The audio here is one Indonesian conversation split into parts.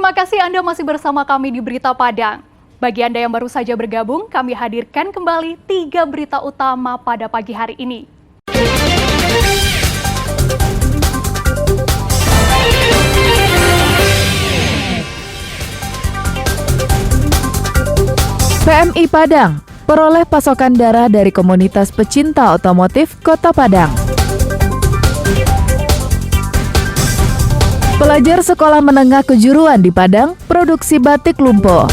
Terima kasih Anda masih bersama kami di Berita Padang. Bagi Anda yang baru saja bergabung, kami hadirkan kembali 3 berita utama pada pagi hari ini. PMI Padang peroleh pasokan darah dari komunitas pecinta otomotif Kota Padang. Pelajar sekolah menengah kejuruan di Padang produksi batik lumpuh.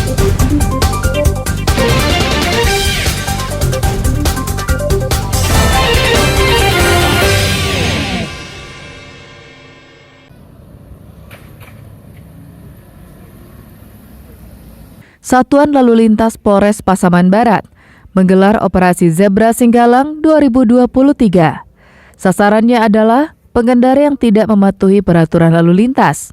Satuan Lalu Lintas Polres Pasaman Barat menggelar operasi Zebra Singgalang 2023. Sasarannya adalah pengendara yang tidak mematuhi peraturan lalu lintas.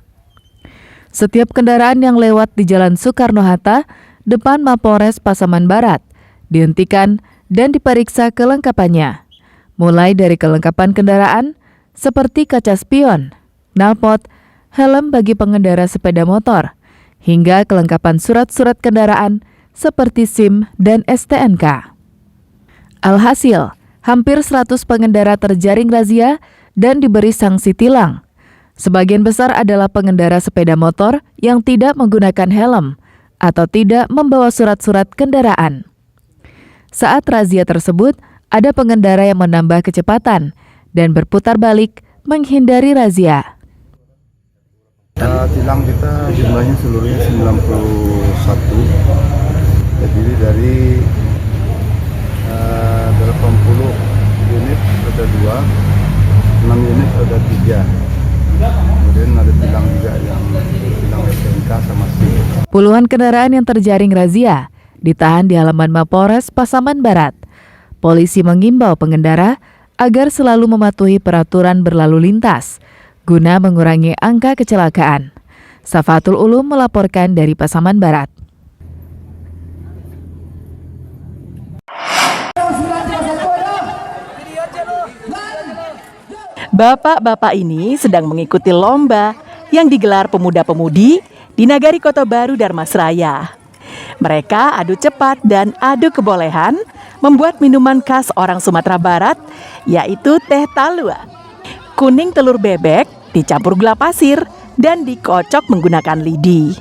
Setiap kendaraan yang lewat di Jalan Soekarno-Hatta depan Mapolres Pasaman Barat dihentikan dan diperiksa kelengkapannya. Mulai dari kelengkapan kendaraan seperti kaca spion, knalpot, helm bagi pengendara sepeda motor, hingga kelengkapan surat-surat kendaraan seperti SIM dan STNK. Alhasil, hampir 100 pengendara terjaring razia dan diberi sanksi tilang. Sebagian besar adalah pengendara sepeda motor yang tidak menggunakan helm atau tidak membawa surat-surat kendaraan. Saat razia tersebut, ada pengendara yang menambah kecepatan dan berputar balik menghindari razia. Tilang kita jumlahnya seluruhnya 91, terdiri dari 80 unit ada 2, 6 unit ada 3. Kemudian ada tilang juga yang tilang STNK sama SIM. Puluhan kendaraan yang terjaring razia ditahan di halaman Mapolres Pasaman Barat. Polisi mengimbau pengendara agar selalu mematuhi peraturan berlalu lintas guna mengurangi angka kecelakaan. Safatul Ulum melaporkan dari Pasaman Barat. Bapak-bapak ini sedang mengikuti lomba yang digelar pemuda-pemudi di Nagari Kota Baru Darmasraya. Mereka adu cepat dan adu kebolehan membuat minuman khas orang Sumatera Barat, yaitu teh talua. Kuning telur bebek dicampur gula pasir dan dikocok menggunakan lidi.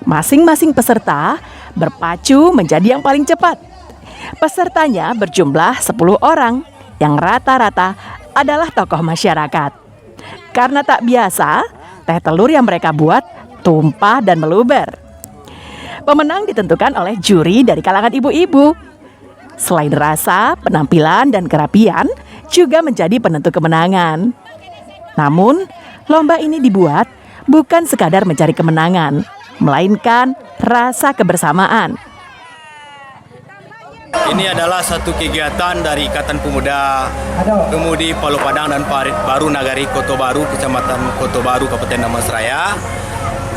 Masing-masing peserta berpacu menjadi yang paling cepat. Pesertanya berjumlah 10 orang yang rata-rata adalah tokoh masyarakat. Karena tak biasa, teh telur yang mereka buat tumpah dan meluber. Pemenang ditentukan oleh juri dari kalangan ibu-ibu. Selain rasa, penampilan, dan kerapian juga menjadi penentu kemenangan. Namun, lomba ini dibuat bukan sekadar mencari kemenangan, melainkan rasa kebersamaan. Ini adalah satu kegiatan dari Ikatan Pemuda Kemudi Palu Padang dan Parit Baru Nagari Kota Baru, Kecamatan Kota Baru, Kabupaten Darmasraya.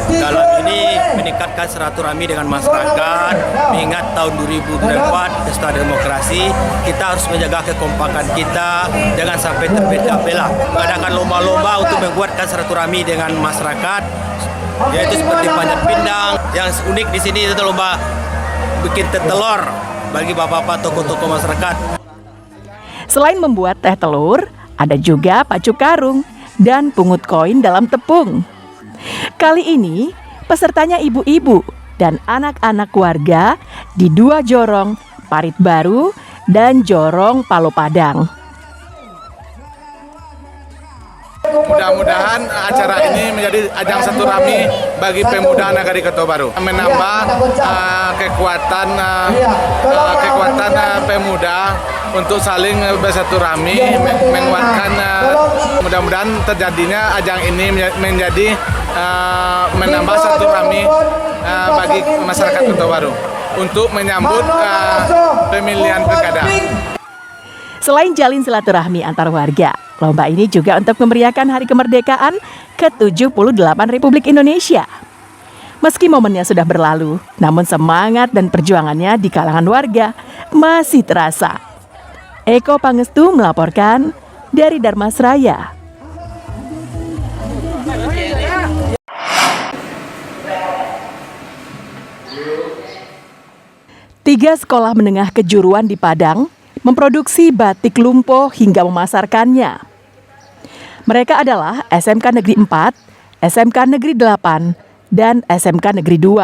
Dalam ini meningkatkan silaturahmi dengan masyarakat, mengingat tahun 2024 pesta demokrasi, kita harus menjaga kekompakan kita, jangan sampai terbelah-belah. Mengadakan lomba-lomba untuk membuatkan silaturahmi dengan masyarakat, yaitu seperti panjat pindang. Yang unik di sini itu lomba bikin teh telur bagi bapak-bapak tokoh-tokoh masyarakat. Selain membuat teh telur, ada juga pacu karung dan pungut koin dalam tepung. Kali ini, pesertanya ibu-ibu dan anak-anak warga di 2 jorong, Parit Baru dan Jorong Palu Padang. Mudah-mudahan acara ini menjadi ajang silaturahmi bagi pemuda Nagari Kota Baru, menambah kekuatan pemuda untuk saling bersilaturahmi, menguatkan. Mudah-mudahan terjadinya ajang ini menjadi menambah silaturahmi bagi masyarakat Kota Baru untuk menyambut pemilihan pilkada. Selain jalin silaturahmi antar warga, lomba ini juga untuk memeriahkan Hari Kemerdekaan ke-78 Republik Indonesia. Meski momennya sudah berlalu, namun semangat dan perjuangannya di kalangan warga masih terasa. Eko Pangestu melaporkan dari Darmasraya. 3 sekolah menengah kejuruan di Padang memproduksi batik lumpo hingga memasarkannya. Mereka adalah SMK Negeri 4, SMK Negeri 8, dan SMK Negeri 2.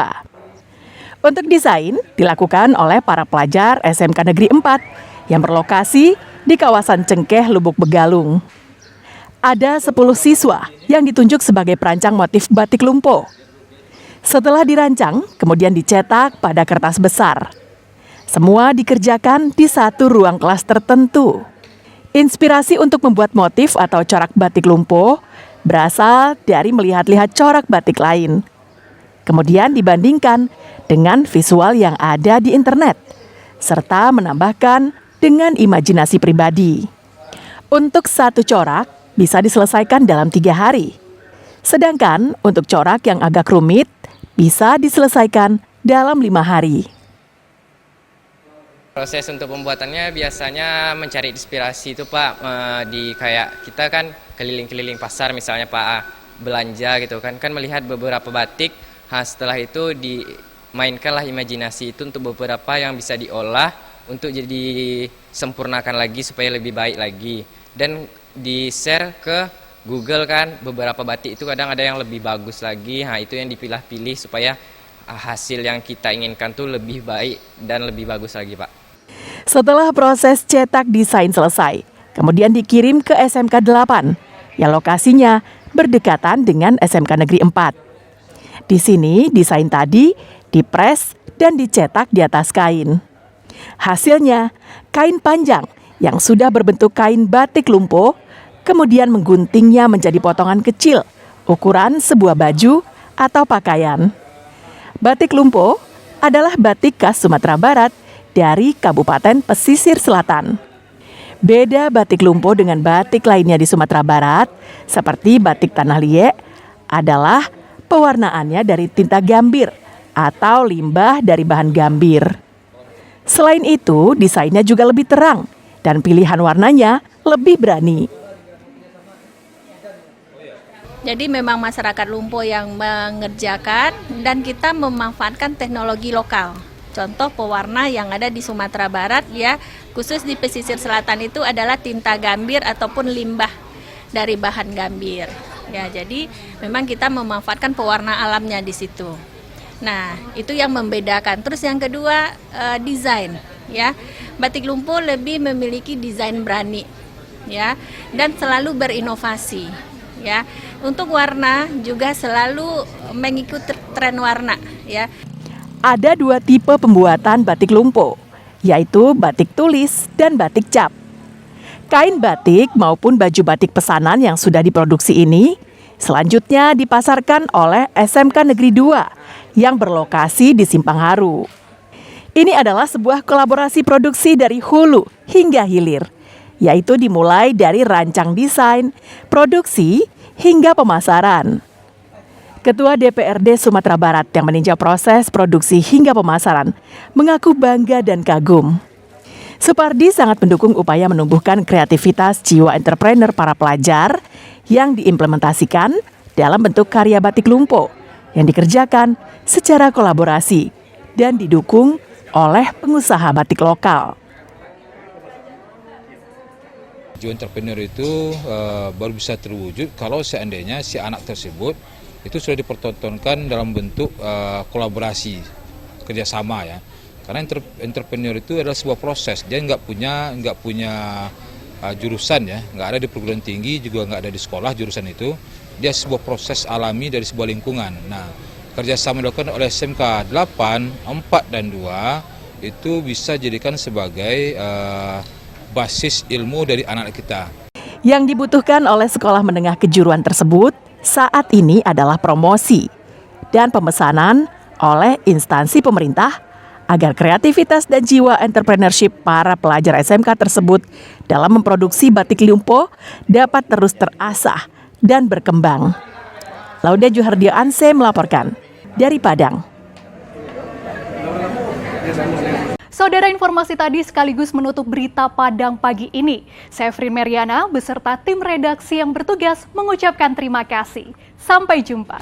Untuk desain dilakukan oleh para pelajar SMK Negeri 4 yang berlokasi di kawasan Cengkeh, Lubuk Begalung. Ada 10 siswa yang ditunjuk sebagai perancang motif batik lumpo. Setelah dirancang, kemudian dicetak pada kertas besar. Semua dikerjakan di satu ruang kelas tertentu. Inspirasi untuk membuat motif atau corak batik lumpo berasal dari melihat-lihat corak batik lain. Kemudian dibandingkan dengan visual yang ada di internet, serta menambahkan dengan imajinasi pribadi. Untuk satu corak bisa diselesaikan dalam 3 hari. Sedangkan untuk corak yang agak rumit bisa diselesaikan dalam 5 hari. Proses untuk pembuatannya biasanya mencari inspirasi itu Pak, di kayak kita kan keliling-keliling pasar misalnya Pak, belanja gitu kan melihat beberapa batik, setelah itu dimainkanlah imajinasi itu untuk beberapa yang bisa diolah untuk jadi sempurnakan lagi supaya lebih baik lagi, dan di-share ke Google kan, beberapa batik itu kadang ada yang lebih bagus lagi, itu yang dipilah-pilih supaya hasil yang kita inginkan tuh lebih baik dan lebih bagus lagi Pak. Setelah proses cetak desain selesai, kemudian dikirim ke SMK 8 yang lokasinya berdekatan dengan SMK Negeri 4. Di sini desain tadi dipres dan dicetak di atas kain. Hasilnya kain panjang yang sudah berbentuk kain batik lumpo, kemudian mengguntingnya menjadi potongan kecil ukuran sebuah baju atau pakaian. Batik lumpo adalah batik khas Sumatera Barat dari Kabupaten Pesisir Selatan. Beda batik lumpo dengan batik lainnya di Sumatera Barat, seperti batik Tanah Liek, adalah pewarnaannya dari tinta gambir atau limbah dari bahan gambir. Selain itu, desainnya juga lebih terang dan pilihan warnanya lebih berani. Jadi memang masyarakat lumpo yang mengerjakan dan kita memanfaatkan teknologi lokal. Contoh pewarna yang ada di Sumatera Barat ya, khusus di pesisir selatan itu adalah tinta gambir ataupun limbah dari bahan gambir. Ya, jadi memang kita memanfaatkan pewarna alamnya di situ. Nah, itu yang membedakan. Terus yang kedua, desain ya. Batik lumpo lebih memiliki desain berani ya, dan selalu berinovasi ya. Untuk warna juga selalu mengikuti tren warna ya. Ada 2 tipe pembuatan batik lumpo, yaitu batik tulis dan batik cap. Kain batik maupun baju batik pesanan yang sudah diproduksi ini selanjutnya dipasarkan oleh SMK Negeri 2 yang berlokasi di Simpang Haru. Ini adalah sebuah kolaborasi produksi dari hulu hingga hilir, yaitu dimulai dari rancang desain, produksi, hingga pemasaran. Ketua DPRD Sumatera Barat yang meninjau proses produksi hingga pemasaran mengaku bangga dan kagum. Supardi sangat mendukung upaya menumbuhkan kreativitas jiwa entrepreneur para pelajar yang diimplementasikan dalam bentuk karya batik lumpo yang dikerjakan secara kolaborasi dan didukung oleh pengusaha batik lokal. Jiwa entrepreneur itu baru bisa terwujud kalau seandainya si anak tersebut itu sudah dipertontonkan dalam bentuk kolaborasi, kerjasama ya. Karena entrepreneur itu adalah sebuah proses, dia nggak punya jurusan ya, nggak ada di perguruan tinggi, juga nggak ada di sekolah jurusan itu. Dia sebuah proses alami dari sebuah lingkungan. Nah, kerjasama dilakukan oleh SMK 8, 4, dan 2 itu bisa jadikan sebagai basis ilmu dari anak kita. Yang dibutuhkan oleh sekolah menengah kejuruan tersebut saat ini adalah promosi dan pemesanan oleh instansi pemerintah agar kreativitas dan jiwa entrepreneurship para pelajar SMK tersebut dalam memproduksi batik lumpo dapat terus terasah dan berkembang. Lauda Juhardio Anse melaporkan dari Padang. Saudara, informasi tadi sekaligus menutup berita Padang pagi ini. Saya Frin Meriana beserta tim redaksi yang bertugas mengucapkan terima kasih. Sampai jumpa.